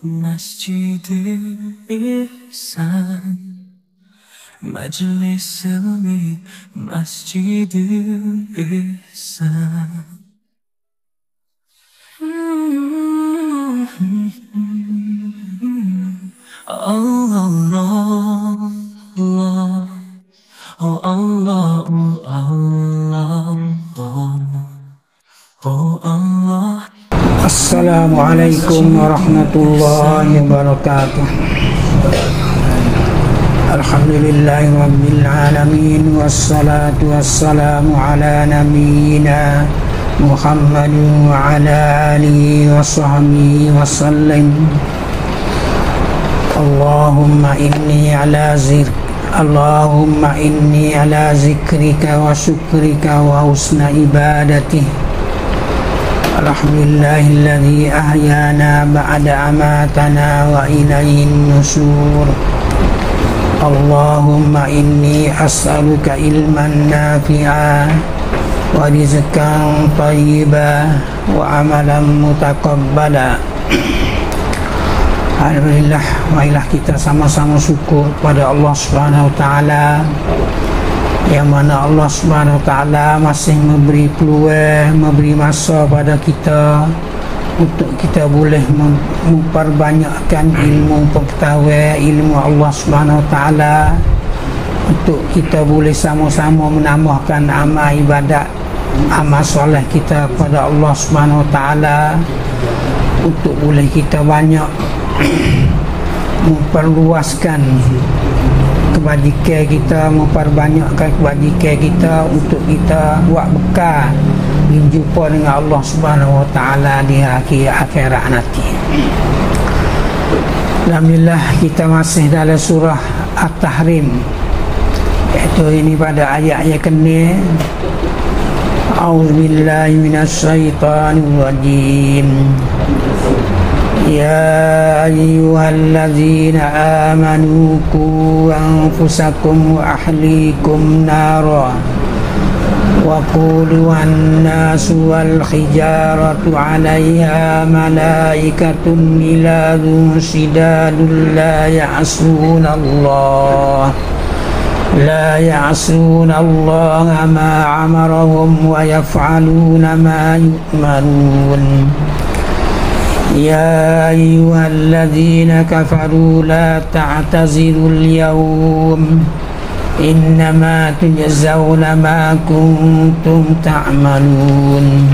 Masjidil Ihsan, Majlis Ilmi, Masjidil Ihsan. Allah, Allah, oh Allah, oh Allah, oh Allah. Assalamualaikum warahmatullahi wabarakatuh. Alhamdulillahi rabbil alamin, wassalatu wassalamu ala nabiyyina Muhammadin wa ala alihi wa sahbihi wa sallim. Allahumma inni ala zikrika wa syukrika wa husna ibadatik. Alhamdulillahilladzi ahyana ba'da amatana wa ilayhin nusur. Allahumma inni as'aluka ilman nafi'a wa rizqan thayyiban wa amalan mutaqabbala. Alhamdulillah, marilah kita sama-sama syukur kepada Allah Subhanahu wa taala, yang mana Allah Subhanahu wa taala masih memberi peluang, memberi masa pada kita untuk kita boleh memperbanyakkan ilmu pengetahuan ilmu Allah Subhanahu wa taala, untuk kita boleh sama-sama menambahkan amal ibadat, amal soleh kita kepada Allah Subhanahu wa taala, untuk boleh kita banyak memperluaskan kebajikan kita, memperbanyakkan kebajikan kita, untuk kita buat bekal berjumpa dengan Allah Subhanahu wa taala di akhirat nanti. Alhamdulillah, kita masih dalam surah At-Tahrim, iaitu ini pada ayat yang ke-6. A'udzubillahi minasyaitonir rajim. Ya ayyuhalladzina amanu qu anfusakum wa ahlikum nara wa quduhan nasu wal hijaratu 'alaiha malaikatun ghiladun shidadun la ya'suna Allah ma amarahum wa yaf'aluna ma yu'marun. Ya ayyuhalladzina kafaru la ta'tazirul yawm innama tujzauna ma kuntum ta'malun.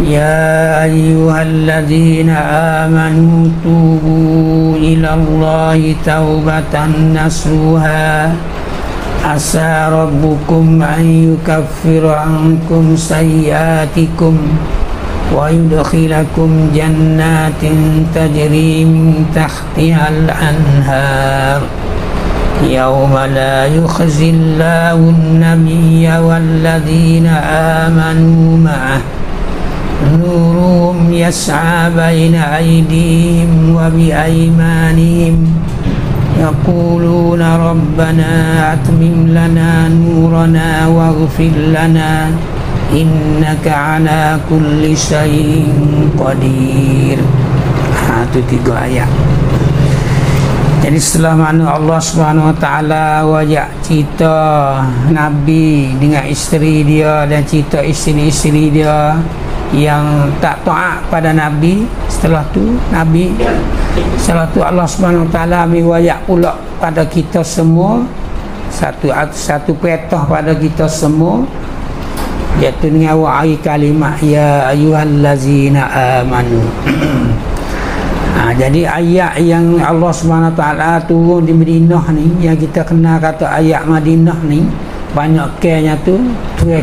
Ya ayyuhalladzina amanu tubu ilallahi taubatan nasuha asa rabbukum an yukaffira ankum sayyiatikum wa yudkhilakum jannatin tajri min tahtihal anhar yawma la yukhzillahu an-nabiyya walladzina amanu ma'ah nuruhum yas'a baina aydihim wa bi aymanihim yaquluna rabbana atmim lana nurana waghfir lana innaka ala kulli syai'in qadir. Itu 3 ayat. Jadi setelah mana Allah Subhanahu wa taala wajak cerita Nabi dengan isteri dia dan cerita isteri-isteri dia yang tak taat pada Nabi, setelah tu Allah Subhanahu wa taala ambil wajak pula pada kita semua, satu perintah pada kita semua, iaitu dengan wahai kalimat ya ayyuhallazina amanu. Jadi ayat yang Allah Subhanahu wa taala turun di Madinah ni, yang kita kenal kata ayat Madinah ni, banyak kenya tu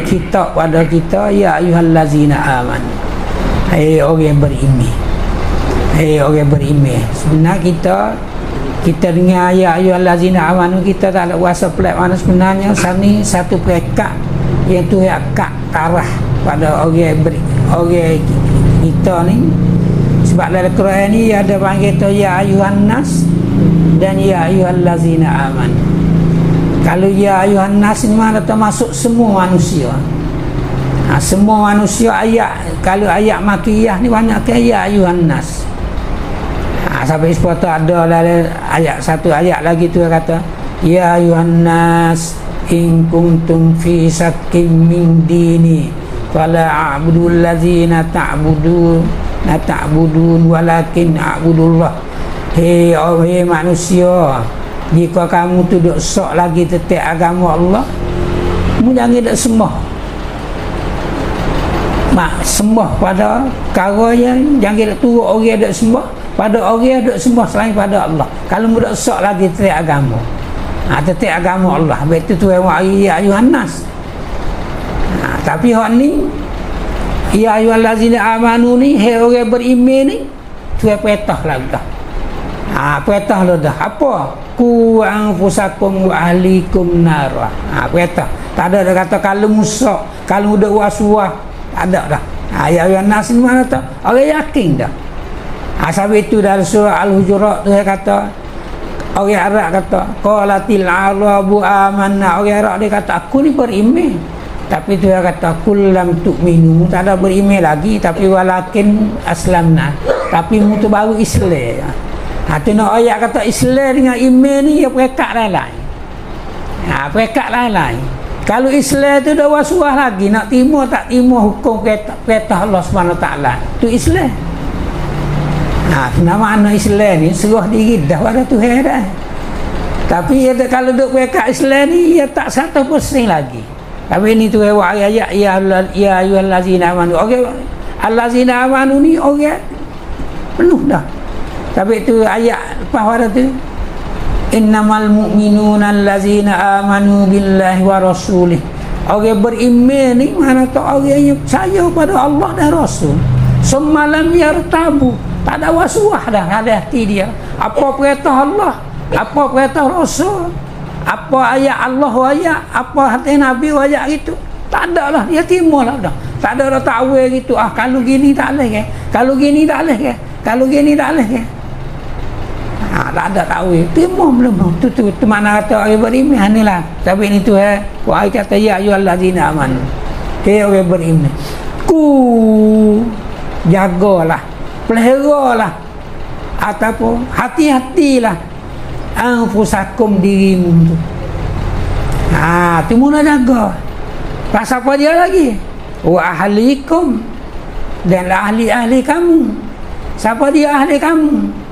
kitab pada kita, ya ayyuhallazina amanu, hai orang beriman, hai orang beriman. Sebenarnya kita dengan ayat ayyuhallazina amanu, kita tak ada kuasa pelik mana sebenarnya. Sini satu perekat yang tu akak tarah pada orang kita ni. Sebab dalam Quran ni ada panggil tu ya ayuhan nas dan ya ayyuhallazina amanu. Kalau ya ayuhan nas ni mana termasuk semua manusia. Semua manusia ayat, kalau ayat makiyah ni banyak ke ya ayuhan nas. Sampai sepatut ada lah ayat, satu ayat lagi tu kata ya ayuhan nas in kuntum fi sakkim min dini fala a'budul ladzina ta'budun walakin a'budullah. Hei manusia, jika kamu tu duk sok lagi tetap agama Allah, kamu jangan duk sembah pada perkara yang jangan duk turut orang duk sembah pada orang duk sembah selain pada Allah. Kalau mu duk sok lagi tetap agama, tetap agama Allah, betul tu ya ayuhan nas. Tapi hak ni ya ayyuhallazina amanu ni, hei orang beriman ni, tu petah lah dah. Petah lah dah. Apa? Ku anfusakum wa ahlikum nara. Petah. Tak ada dah kata kalau musak, kalau dak wasuah, tak ada dah. Ya ayyuhan nas ni mana tak? Orang yakin dah. Sebab itu dari surah Al-Hujurat tu kata, orang Arab kata qalatil arabu amanna. Orang Arab dia kata aku ni beriman. Tapi tu dia kata kullam tu'minu, tak ada beriman lagi, tapi walakin aslamna, tapi mu tu baru Islam. Tu nak ayat kata Islam dengan iman ni ya perekat lain. Perekat lain. Kalau Islam tu dah wasuah lagi, nak timur tak timur hukum perintah Allah SWT, tu Islam. Nama anak Islam ni serah diri dah pada Tuhan dah. Tapi kalau duk perekat Islam ni ya tak 100% lagi. Tapi ini tu ayat ya ayyuhallazina amanu. Okey, allazina amanu ni orang penuh dah. Tapi itu ayat lepas pada tu innamal mu'minuna allazina amanu billahi wa rasulih. Orang beriman ni mana tak orang yang percaya pada Allah dan Rasul. Semalam yartabu, tak ada wasuah dah ada hati dia. Apa perintah Allah, apa perintah Rasul, apa ayat Allah ayat, apa hati Nabi ayat itu, tak ada lah, dia timur lah dah. Tak ada dah takwil gitu. Kalau gini tak boleh ke, kalau gini tak boleh ke, kalau gini tak boleh ke. Tak ada takwil, timur belum. Tu mana kata orang beriman ni lah. Tapi ni tu wahai kata ya ayyuhallazina amanu, hei orang beriman, ku jagalah, peliharalah, ataupun hati-hatilah anfusakum, dirimu tu. Tu mula jaga. Pasal apa dia lagi? Wa ahlikum, dan ahli-ahli kamu. Siapa dia ahli kamu?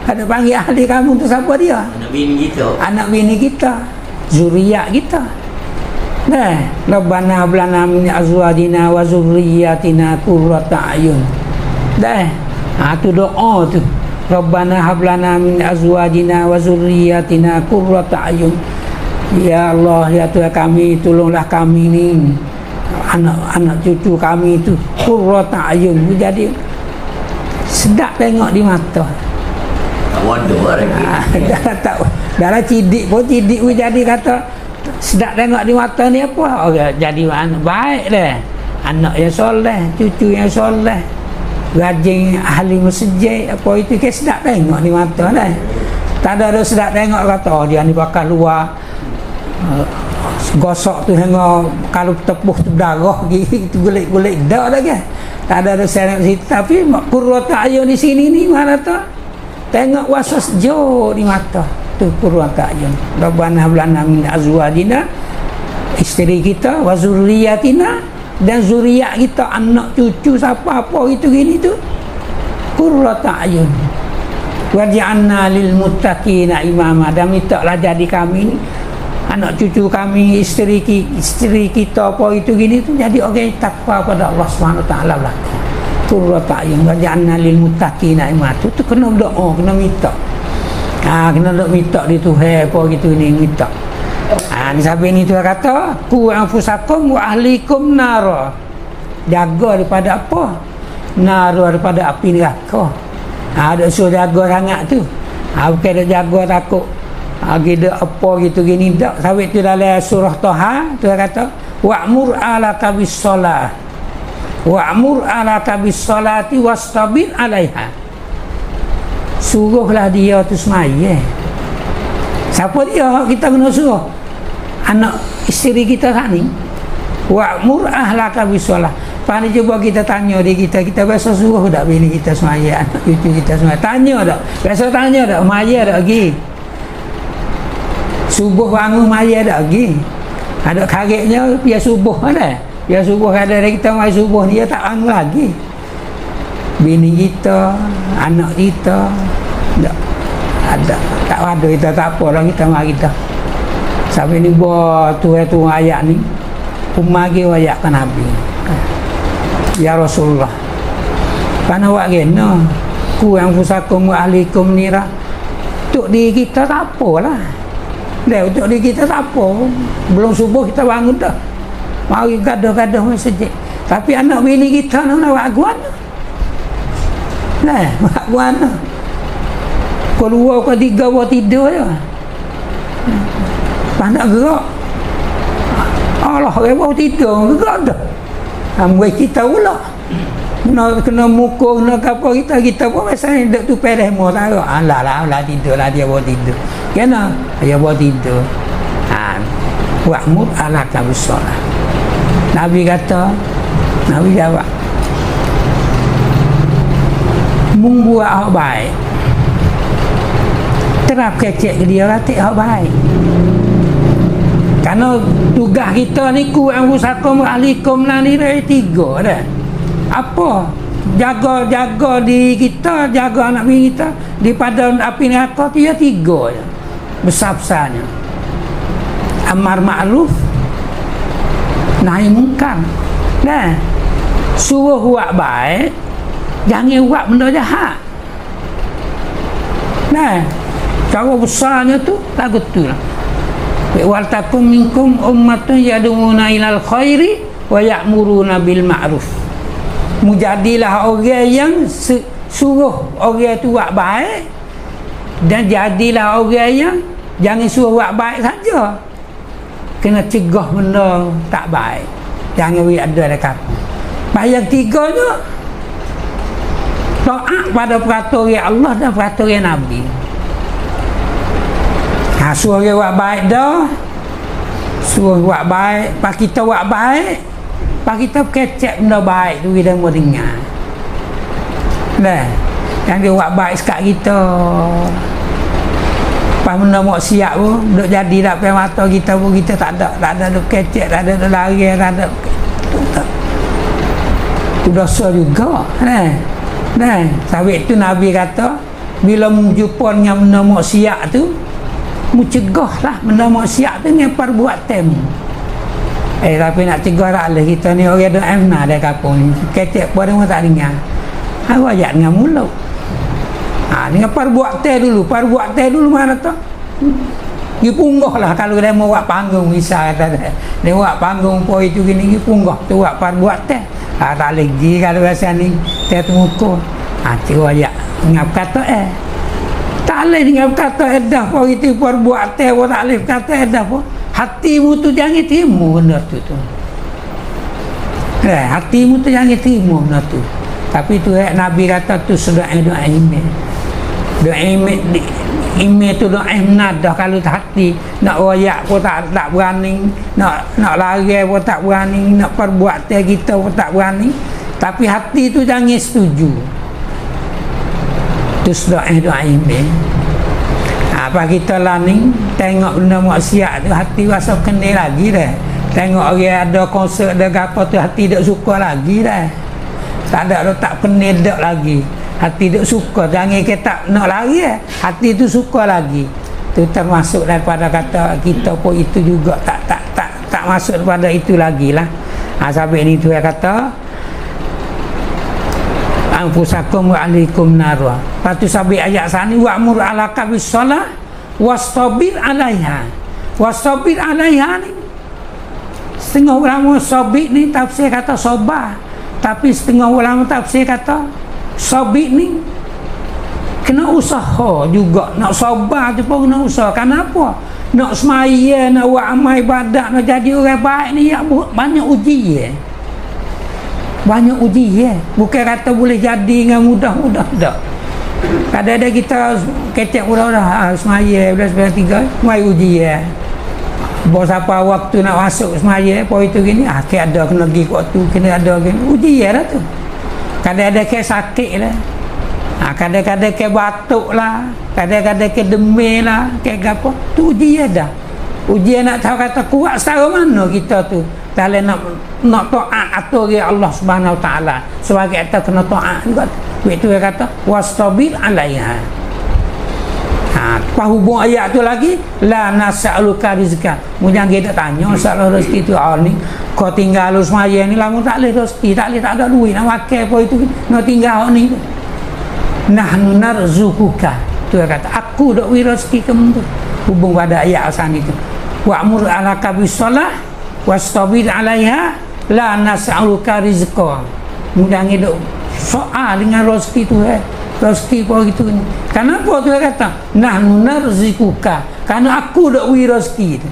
Ada panggil ahli kamu tu siapa dia? Anak bini kita. Anak bini kita, zuriat kita. Rabbana hab lana min azwajina wa zurriyyatina qurrata a'yun. Tu doa tu. Rabbana hab lana min azwajina wa zurriyyatina qurrata a'yun. Ya Allah, ya Tuhan kami, tolonglah kami ni, anak cucu kami tu qurrata a'yun, jadi sedap tengok di mata. Tak waduh lagi. Dalam cidik pun jadi kata sedap tengok di mata ni apa? Jadi anak baik dah. Anak yang soleh, cucu yang soleh, rajin ahli masjid, apa itu ke sedap tengok di mata dah. Tak ada sedap tengok kata dia ni bakal luar gosok tu hingga kalau tepuh tu darah gitu gulik-gulik dah kan. Tak ada sedap situ. Tapi qurrata ayun di sini ni mana tu? Tengok wasas jo di mata tu qurrata ayun. Rabbana hab lana min azwajina, isteri kita, wa zurriyatina, dan zuriat kita, anak cucu siapa apa itu gini tu qurrata ayun. Waj'alna lil muttaqina imama, dan mintalah jadi kami ni, anak cucu kami, isteri kita apa itu gini tu jadi orang takwa pada Allah SWT lah. Qurrata ayun waj'alna lil muttaqina imama. Tu kena doa, kena minta. Kena dok minta di Tuhan apa gitu ni minta. Ni sampai ni tu kata ku anfusakum wa ahlikum nara. Jaga daripada apa? Nara, daripada api neraka. Ada suruh jaga sangat tu. Bukan ada jaga takut kita apa gitu gini tak. Sampai tu dalam surah Taha tu kata wa'mur alaka bis shalah wa'mur alaka bis salati wastabir 'alaiha. Suruhlah dia tu semaya. Siapa dia kita kena suruh? Anak isteri kita kat ni. wa'mur ahlaka bisolah. Pani cuba kita tanya di kita biasa suruh tak bini kita semaya, anak cucu kita semaya. Tanya tak? Biasa tanya tak? Maya tak lagi? Subuh bangun maya tak lagi? Ada kagetnya biar subuh ada. Biar subuh ada kita mai subuh dia tak bangun lagi. Bini kita, anak kita tak ada. Tak ada kita tak apa lah kita mari kita. Sampai ni buat tu ayat ni. Umagi ayat kan Nabi. Ya Rasulullah. Karena awak kena ku yang fusakum wa ahlikum nira. Untuk diri kita tak apalah. Dah untuk diri kita tak apa. Belum subuh kita bangun dah. Mari gaduh-gaduh masjid. Tapi anak bini kita nak buat guana. Nah, buat guana. Keluar ke tiga buat tidur je. Nak gerak. Allah bawa tidur gerak dah. Ambil kita pula. Kena mukul, kena apa kita pun biasanya duduk tu peres mau taruh. Alah tidur lah dia bawa tidur. Kena dia bawa tidur. Wa'mur alaka bisolah. Nabi kata, Nabi jawab, membuat hak baik. Terap kecek ke dia ratik hak baik. Karena tugas kita ni ku anfusakum ahlikum ni dari 3 dah. Apa? Jaga diri kita, jaga anak bini kita daripada api neraka dia 3 je. Besar-besarnya. Amar ma'ruf, nahi munkar. Nah, suruh buat baik, jangan buat benda jahat. Nah, cara besarnya tu lagu tu lah. Wal takum minkum ummatun yad'una ilal khairi wa ya'muruna bil ma'ruf. Mujadilah orang yang suruh orang tu buat baik, dan jadilah orang yang jangan suruh buat baik saja. Kena cegah benda tak baik. Jangan ada dekat. Yang 3-nya taat pada peraturan Allah dan peraturan Nabi. Suruh dia buat baik dah, suruh buat baik, pak kita buat baik, pak kita kecek benda baik tu kita mau dengar. Nah, yang dia buat baik sekat kita, pak benda mau siap pun duk jadi dak pai mata kita pun kita tak ada duk kecek, tak ada duk lari, tak ada tu dosa juga. Nah, sampai tu Nabi kata bila menjumpa dengan benda mau siap tu, mu cegah lah benda maksiat tu dengan perbuatan. Tapi nak cegah tak boleh. Kita ni orang ada amnah dari kampung ni. Kecek pun dia tak dengar. Aku ajak dengan mulut. Dengan perbuatan dulu. Perbuatan dulu mana tu? Dia punggah lah kalau dia mau buat panggung. Misal kata dia buat panggung pun itu gini, dia punggah tu buat perbuatan. Tak boleh pergi kalau rasa ni dia termuka. Cikgu ajak ngap kata tak boleh dengan kata edah pun itu perbuatan pun tak boleh kata edah pun. Hatimu tu jangan timu benda tu. Hatimu tu jangan timu benda tu. Tapi tu Nabi kata tu doa iman. Doa iman tu doa menadah kalau hati nak royak pun tak berani, nak lari pun tak berani, nak perbuatan kita pun tak berani. Tapi hati tu jangan setuju. Terus doa iman. Apa kita lah ni tengok benda maksiat tu hati rasa kenal lagi dah. Tengok orang ada konsert ada apa tu hati tak suka lagi dah. Tak ada tak kenal dak lagi. Hati tak suka, jangan kita nak lari hati tu suka lagi. Tu termasuk daripada kata kita pun itu juga tak masuk daripada itu lagi lah. Sampai ni tu dia kata anfusakum wa alaikum narwa. Patu sampai ayat sani wa'mur alaka bisolah wastabir alaiha. Wastabir alaiha ni setengah ulama sabir ni tafsir kata sabar, tapi setengah ulama tafsir kata sabir ni kena usaha juga. Nak sabar tu pun kena usaha. Kenapa? Nak semaya, nak buat amal ibadat, nak jadi orang baik ni banyak ujian. Banyak ujian. Bukan kata boleh jadi dengan mudah-mudah tak. Kadang-kadang kita kecek mudah-mudah semaya 11-3 mai ujian. bos apa waktu nak masuk semaya apa itu gini ada kena pergi waktu kena ada gini ujian lah tu. Kadang-kadang ke sakit lah, kadang-kadang ke batuk lah, kadang-kadang ke demam lah, ke apa tu ujian dah. Ujian nak tahu kata kuat setara mana kita tu dalam nak taat atau Allah Subhanahu Wa Taala sebagai kita kena taat juga. Itu dia kata wastabir alaiha. Hubung ayat tu lagi la nas'aluka rizqa. Mujang kita tanya soal rezeki tu ni kau tinggal lu semaya ni lamun tak leh rezeki, tak ada duit nak makan apa itu nak tinggal ni tu. Nahnu narzuquka. Tu dia kata aku dak wi rezeki kamu tu. Hubung pada ayat asal itu. Wa'mur alaka bisalah wastabir 'alaiha la nas'aluka rizqa. Mujang hidup soal dengan rezeki tu rezeki apa gitu. Kenapa tu dia kata nahnu narzuquka, karena aku dak wi rezeki tu.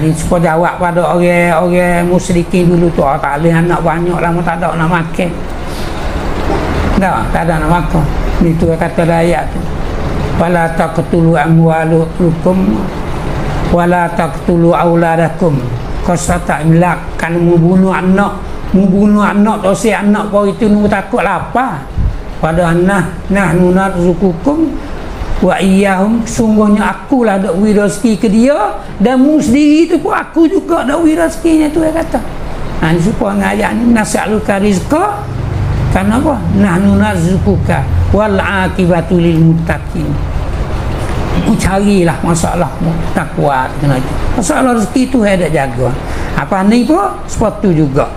Ni supaya jawab pada orang musyrikin dulu tu tak boleh anak banyak lama tak ada nak makan. Tak ada nak makan. Ni tu dia kata ayat tu. Wala taqtulu amwalukum wala taqtulu auladakum. Khasata imlak, kan membunuh anak dosa anak kau itu nu takut lapar. Pada nahnu narzuqukum wa iyyahum, sungguhnya akulah dak wi rezeki ke dia dan mu sendiri tu pun aku juga dak wi rezekinya tu dia kata. Ni supaya ayat ni nas'aluka rizqa kan apa? Nahnu narzuquka wal aqibatu lil muttaqin. Carilah masalah takwa kena. Masalah rezeki tu ada jaga. Apa ni pun sepatu juga.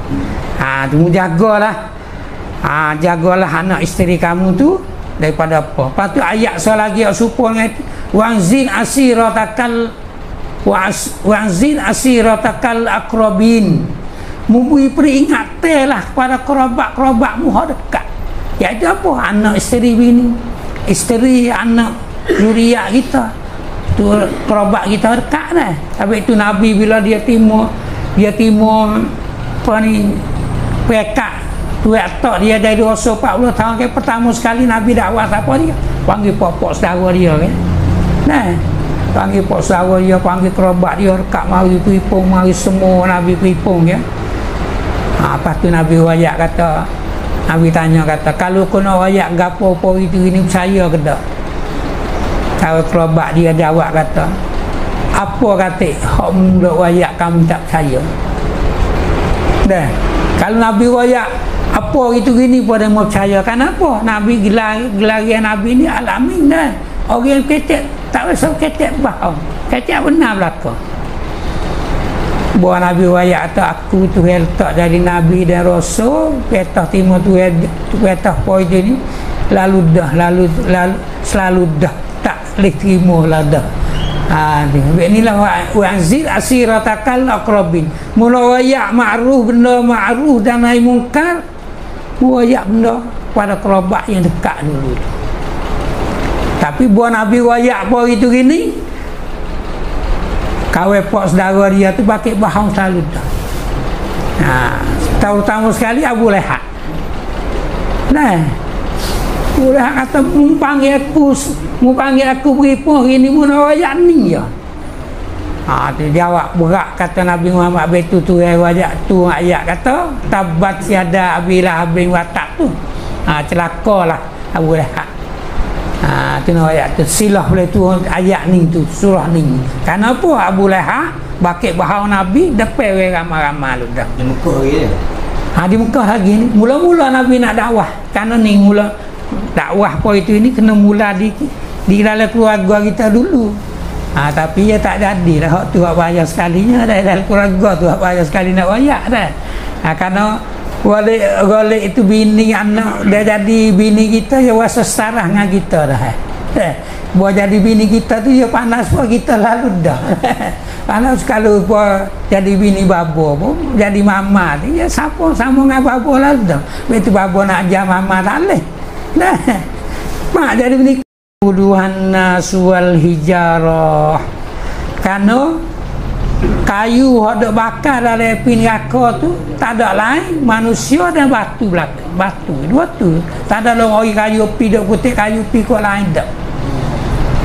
Tu jagalah. Jagalah anak isteri kamu tu daripada apa. Lepas tu ayat selagi supaya wa'zin asiratakal wa'zin asiratakal akrabin. Memberi peringatanlah kepada kerabat-kerabatmu hak dekat. Iaitu apa? Anak isteri bini, isteri anak zuriat kita. Tu kerabat kita dekat dah. Habis tu Nabi bila dia timur apa ni pekat tuak tak dia dari dosa 40 tahun ke pertama sekali Nabi dakwah siapa dia? Panggil pokok saudara dia kan. Panggil pokok saudara dia, panggil kerabat dia dekat mari peripung, mari semua Nabi peripung ya. Lepas tu Nabi wayak kata, Nabi tanya kata, kalau kena wayak gapo apa itu ini percaya ke tak? Kalau kerabat dia jawab kata, apa kata hak mula wayak kamu tak percaya? Dah. Kalau Nabi wayak apa itu gini pada mau percaya. Kenapa? Nabi gelarian Nabi ni alamin dah. Orang ketek tak rasa ketek bahau. Ketek benar belaka. Buat Nabi wayak atau aku tu letak dari Nabi dan Rasul, petah timur tu petah poin ni lalu selalu dah tak boleh terima lah dah. Inilah wa'zir asiratakal aqrabin. Mula wayak ma'ruf, benda ma'ruf dan nahi mungkar, wayak benda pada kerabat yang dekat dulu. Tapi buat Nabi wayak apa itu gini, kawai pak saudara dia tu pakai bahang selalu dah. Terutama sekali Abu Lahab. Abu Lahab kata mu panggil aku beripun ini pun wayak ni ya. Tu jawab berat kata Nabi Muhammad betul tu wajak tu ayat kata tabat siada abilah abin watak tu. Celakalah Abu Lahab. Tu ayat tu silah boleh tu ayat ni tu surah ni. Kenapa Abu Lahab bakit bahau Nabi depan ramai-ramai lu dah. Di Mekah lagi dia. Di Mekah lagi ni. Mula-mula Nabi nak dakwah. Karena ni mula dakwah apa itu ini kena mula di dalam keluarga kita dulu. Tapi dia tak jadi dah. Hak tu hak bahaya sekalinya dah dalam keluarga tu hak bahaya sekali nak wayak dah. Kerana golek itu bini anak dia jadi bini kita dia rasa setara dengan kita dah. Buat jadi bini kita tu dia panas pun kita lalu dah. Panas kalau jadi bini babo pun jadi mama dia siapa sama dengan babo lalu dah. Betu babo nak ajar mama tak leh. Mak jadi bini Uduhan nasual hijarah. Karena kayu yang bakar dari api neraka tu tak ada lain manusia dan batu belakang. Batu dua tu tak ada orang kayu api dok kutip kayu api kau lain dak.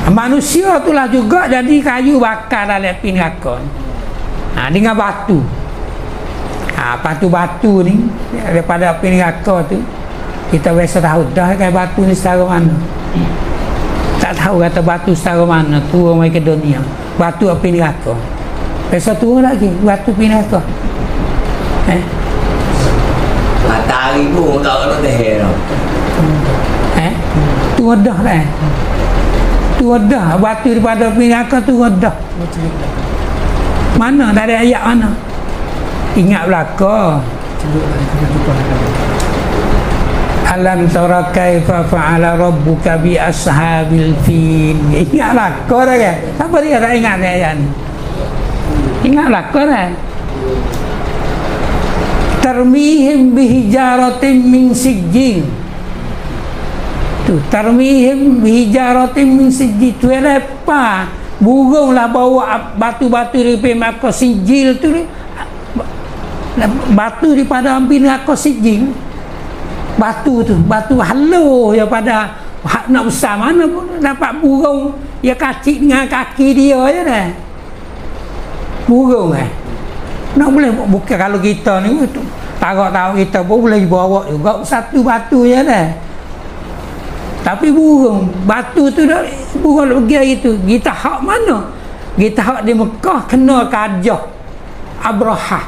Manusia itulah juga jadi kayu bakar dalam api neraka. Dengan batu. Batu-batu ni daripada api neraka tu kita biasa tahu dah kan batu ni setara mana. Tak tahu kata batu setara mana turun mai ke dunia. Batu api neraka. Biasa turun lagi batu api neraka. Matahari pun tak kena teh dah. Tu dah lah. Tu dah batu daripada api neraka tu dah. Mana dari ayat mana? Ingat belaka. Alam tara kaifa fa'ala rabbuka bi ashabil fil. Ingat belaka dah kan? Siapa dia tak ingat ayat ni? Ingat belaka dah. Tarmihim bihijaratin min sijjin. Tu tarmihim bihijaratin min sijjin. Tu apa? Burunglah bawa batu-batu daripada neraka sijil tu, batu daripada api neraka sijil. Batu tu, batu haluh daripada nak besar mana pun dapat burung dia kacik dengan kaki dia je dah. Burung nak boleh bukan kalau kita ni tarak-tarak kita pun boleh bawa juga satu batu je dah. Tapi burung batu tu dah burung pergi itu kita hak mana? Kita hak di Mekah kena gajah Abrahah.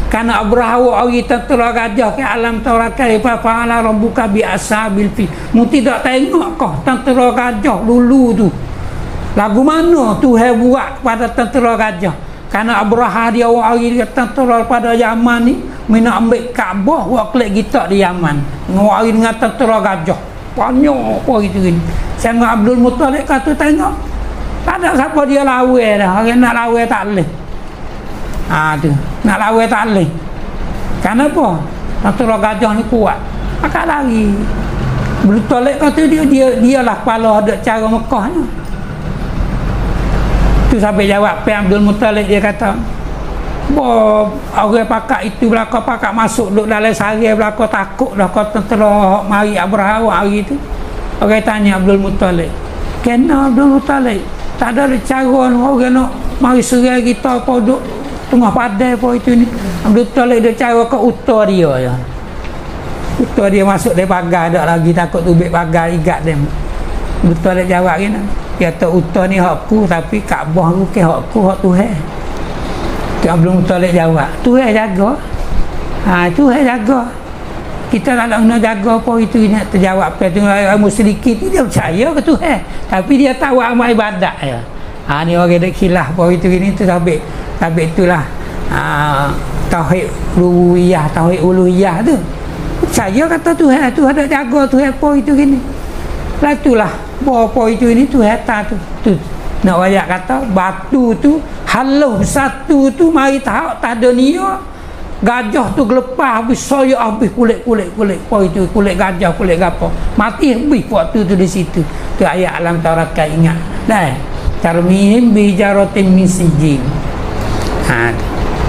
Karena Abrahah orang tentera gajah ke alam taurakai fa fa'ala rabbuka bi ashabil fil. Mu tidak tengok kau tentera gajah dulu tu. Lagu mana Tuhan buat kepada tentera gajah? Karena Abrahah dia orang tentera pada Yaman ni nak ambil Kaabah buat kelik kita di Yaman. Ngawari dengan tentera gajah. Banyak apa gitu ni. Saya dengan Abdul Muttalib kata tengok. Tak ada siapa dia lawa dah. Orang nak lawa tak boleh. Tu. Nak lawa tak boleh. Kenapa? Tentera gajah ni kuat. Akak lari. Abdul Muttalib kata dia lah kepala ada cara Mekah ni. Tu sampai jawab Abdul Muttalib dia kata, orang pakak itu belakang pakak masuk duduk dalam sari belakang takut dah kau tentera mari Abraham hari tu. Orang tanya Abdul Muttalib, kena Abdul Muttalib tak ada cara orang nak mari serai kita apa duduk tengah padai apa itu ni. Abdul Muttalib dia cara ke utar dia je. Utar dia masuk dari pagar tak lagi takut tubik pagar igat dia. Abdul Muttalib jawab kena, dia kata utar ni hakku tapi Kaabah tu ke hakku hak Tuhan. Abdul Muttalib jawab, Tuhan jaga. Tuhan jaga. Kita tak nak jaga apa itu nak terjawab apa tu musyrikin ni dia percaya ke Tuhan tapi dia tahu amal ibadat ya. Ni orang ada khilaf apa itu ni tu sabit itulah tauhid rububiyah tauhid uluhiyah tu. Percaya kata Tuhan ada jaga Tuhan apa itu gini. Lah itulah apa itu ini Tuhan tu. Nak wayak kata batu tu haluh satu tu mari tak ada niat gajah tu gelepah habis soya habis kulit apa itu kulit gajah kulit gapo mati habis waktu tu di situ tu ayat alam taurakat ingat dah tarmihim bi jaratin min sijil.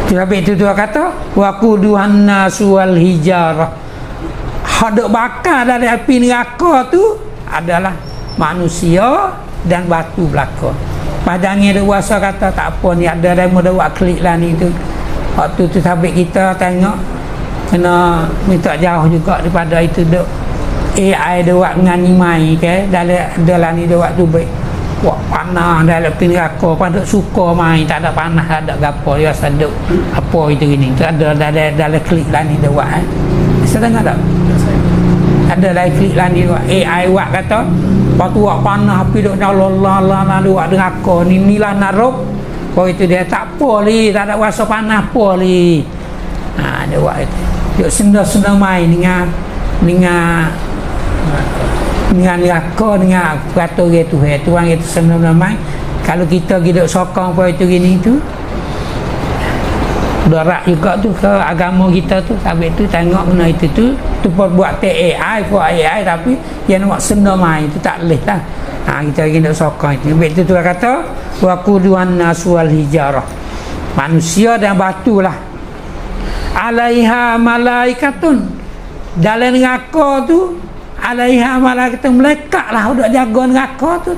Tu habis tu kata waquduhan nasu wal hijarah. Hak bakar dari api neraka tu adalah manusia dan batu belaka. Padangnya dia kuasa kata tak apa ni ada demo dah buat klik lah ni tu. Waktu tu sabit kita tengok kena minta jauh juga daripada itu duk AI dia buat dengan imai ke dalam ni dia buat tu baik. Wah panah dalam api neraka pada suka main tak ada panah tak ada gapo dia rasa duk apa itu gini. Tu ada dalam klik lah ni dia buat Saya tengok tak? Ada dalam klik lah ni AI buat kata waktu buat panah api duk nyala duk neraka ni lah narok. Kau itu dia tak poli, tak ada rasa panah poli. Dia buat itu. Dia senang-senang main dengan neraka dengan peraturan Tuhan. Tuhan itu senang-senang main. Kalau kita hidup sokong apa itu gini tu, dorak juga tu ke agama kita tu. Habis tu tengok benda itu tu buat AI tapi yang nak senang main tu tak boleh lah. Kita lagi nak sokong itu. Habis tu Tuhan kata waquduhan nasu wal hijarah. Manusia dan batu lah. Alaiha malaikatun. Dalam neraka tu alaiha malaikatun, malaikat lah udah jaga neraka tu.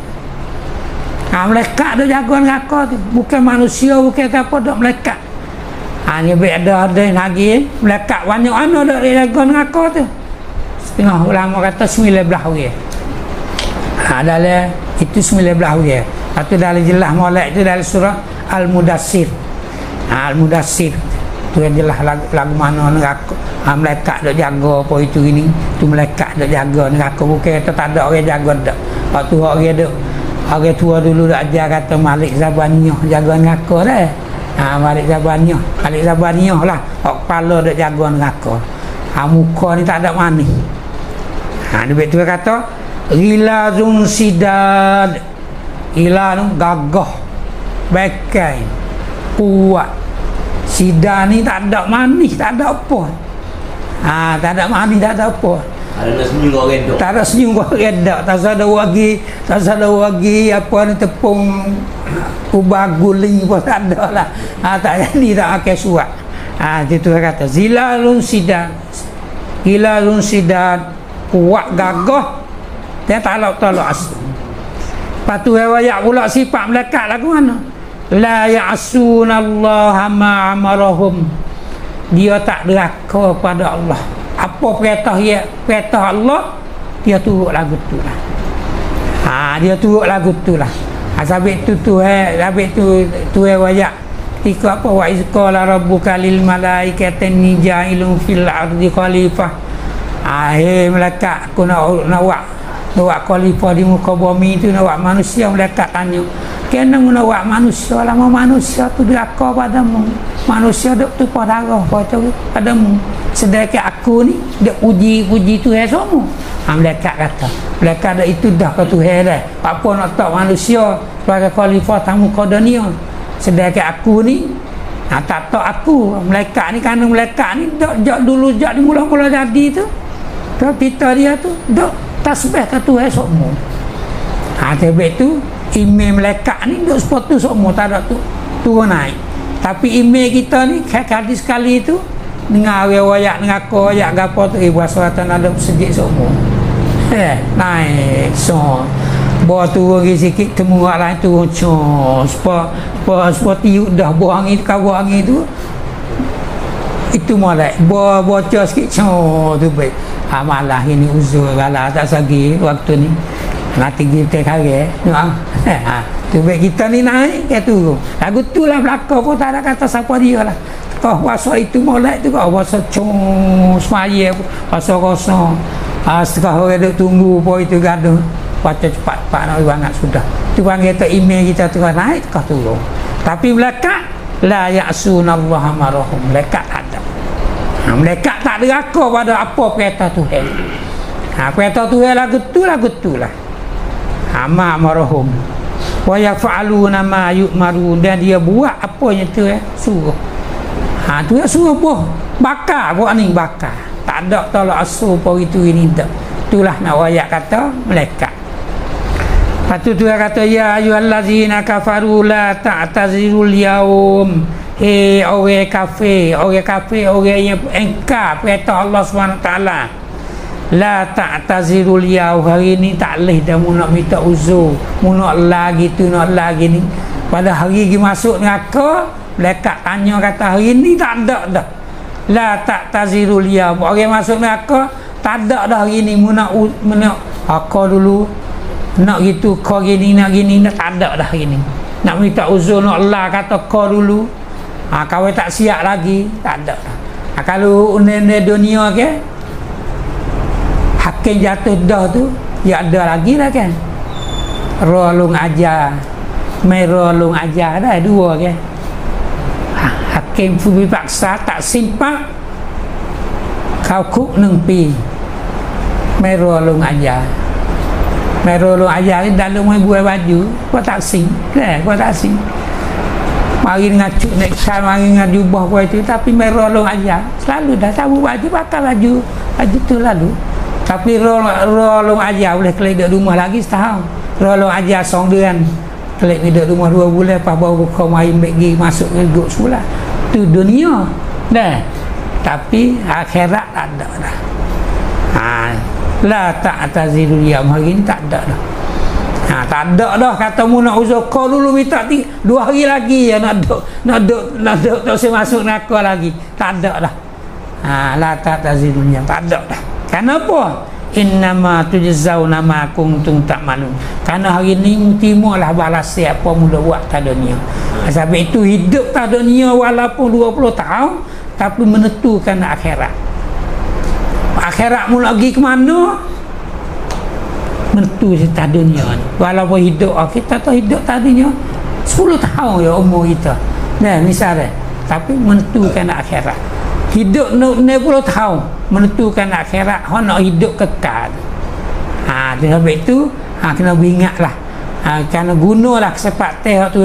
Malaikat duk jaga neraka tu. Bukan manusia, bukan apa, duk malaikat. Ni ada lagi malaikat banyak mana duk jaga neraka tu. Setengah ulama kata 19 orang. Dalam itu 19 orang. Lepas tu dalam jelas molek tu dalam surah Al-Mudassir. Al-Mudassir tu yang jelas lagu mana neraka. Malaikat duk jaga apa itu ini. Tu malaikat duk jaga neraka. Bukan kata tak ada orang jaga dak. Lepas tu orang duk, orang tua dulu dak ajar kata Malik Zabaniyah jaga neraka dah. Malik Zabaniyah lah. Kepala duk jaga neraka. Muka ni tak ada manis. Dia tu kata Ghilazun sidad. Ghila tu gagah, bekai, kuat. Sidad ni tak ada manis, tak ada apa. Tak ada manis, tak ada apa. Ada senyum orang dok. Tak ada senyum orang dok. Tak ada lagi apa ni tepung ubah guling pun tak ada lah. Tak jadi tak pakai surat. Itu kata zilalun sidad. Ghilazun sidad, kuat gagah. Dia talak asli. Lepas tu ayat pula sifat malaikat lagu mana? La ya'sunallaha ma amarahum. Dia tak deraka pada Allah. Apa perintah Allah, dia turut lagu tu lah. Dia turut lagu tu lah. Sabit tu ayat ketika apa wa izqala rabbuka lil malaikati inni ja'ilun fil ardi khalifah. Malaikat aku nak buat khalifah di muka bumi tu, nak buat manusia. Malaikat tanya, kenapa nak buat manusia? Lama manusia tu deraka padamu. Manusia duk tu darah padamu. Sedangkan aku ni duk puji Tuhan semua. Malaikat kata, malaikat dah itu dah ke Tuhan dah. Apa nak tak manusia sebagai khalifah tamu ke dunia. Sedangkan aku ni tak tak aku. Malaikat ni kerana malaikat ni jak dulu jak di mula-mula jadi tu. Kita dia tu duk tasbih ke Tuhan semua. Sebab tu email malaikat ni duk sepatu semua tak ada tu turun naik. Tapi email kita ni hadis sekali tu dengar riwayat neraka ayat gapo tu berasatan ada sedikit semua. Naik so bawa turun sikit temu orang lain turun sepa tiup dah buang angin kau angin tu itu molek bocor sikit tu baik. Malah ini uzur galah tak sagi waktu ni nanti kita kare tu baik kita ni naik ke turun lagu tu lah belakang pun tak ada kata siapa dia lah. Kau puasa itu molek tu kau puasa semaya puasa kosong. Setengah orang duk tunggu apa itu gaduh baca cepat nak banget sudah tu panggil ke email kita tu naik kau turun. Tapi malaikat la ya'sunallaha marahum, malaikat ada. Malaikat tak deraka pada apa perintah Tuhan. Perintah Tuhan lagu tu lah. Ma marahum wa yaf'aluna ma yu'maru, dan dia buat apa yang Tuhan suruh. Tuhan suruh buah bakar buat ni bakar. Tak ada tolak asur apa itu ini tak. Itulah nak ayat kata malaikat. Lepas tu Tuhan kata ya ayyuhallazina kafaru la ta'tazirul yaum. Orang kafir, orang yang engkar perintah Allah SWT. La ta'tazirul yaum, hari ni tak leh dah mu nak minta uzur, mu nak lagi tu nak lagi ni. Pada hari pergi masuk neraka, malaikat tanya kata hari ni tak ada dah. La ta'tazirul yaum, orang masuk neraka tak ada dah hari ni mu nak kau dulu nak gitu kau gini nak gini tak ada dah hari ni. Nak minta uzur nak lah kata kau dulu. Kau tak siap lagi tak ada dah. Kalau undang-undang dunia ke hakim jatuh dah tu ya ada lagi lah kan. Rolong ajar merolong ajar dah dua ke. Hakim fubi paksa tak simpak kau kuk neng pi merolong ajar. Merolong ajar ni dalam buat baju kau tak sing kau tak sing. Mari ngacu next time mari ngajubah buat itu tapi merolong ajar selalu dah tahu baju pakai baju tu lalu. Tapi rolong ajar boleh kelik duduk rumah lagi setahun. Rolong ajar 2 bulan kelik duduk rumah 2 bulan lepas baru kau main pergi masuk ke duduk sekolah. Tu dunia dah. Tapi akhirat tak ada dah. La ta'tazirul yaum, hari ni tak ada dah. Tak ada dah kata mu nak uzur kau dulu minta 2 hari lagi ya nak duk tak saya masuk neraka lagi. Tak ada dah. La ta'tazilunya, tak ada dah. Kenapa? Innama tujzauna ma kuntum ta'malun. Karena hari ni timulah balas siapa mula buat tak dunia. Sebab itu hidup tak dunia walaupun 20 tahun tapi menentukan akhirat. Akhirat mu lagi ke mana? Menentu tak dunia ni. Walaupun hidup kita tu hidup tak dunia 10 tahun ya umur kita. Nah, misalnya tapi menentukan akhirat. Hidup 60 tahun menentukan akhirat. Hak nak hidup kekal. Sebab itu kena ingatlah. Kena gunalah kesempatan hak tu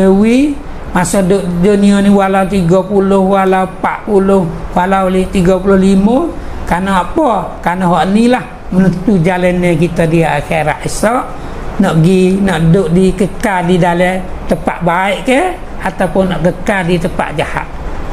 masa duk dunia ni walau 30 walau 40 walau 35. Karena apa? Karena hak ni lah menentu jalannya kita di akhirat esok. Nak duduk di kekal di dalam tempat baik ke ataupun nak kekal di tempat jahat.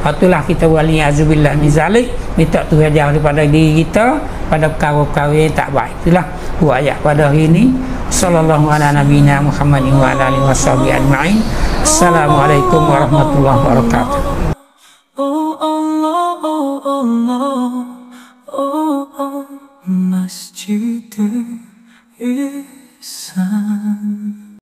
Itulah kita waliyazubillah min zalik, minta Tuhan jauh daripada diri kita pada perkara-perkara yang tak baik. Itulah dua ayat pada hari ini. Sallallahu ala nabiyina Muhammadin wa ala alihi washabihi ajma'in. Assalamualaikum warahmatullahi wabarakatuh. Oh Allah, oh Allah, oh Allah, masjid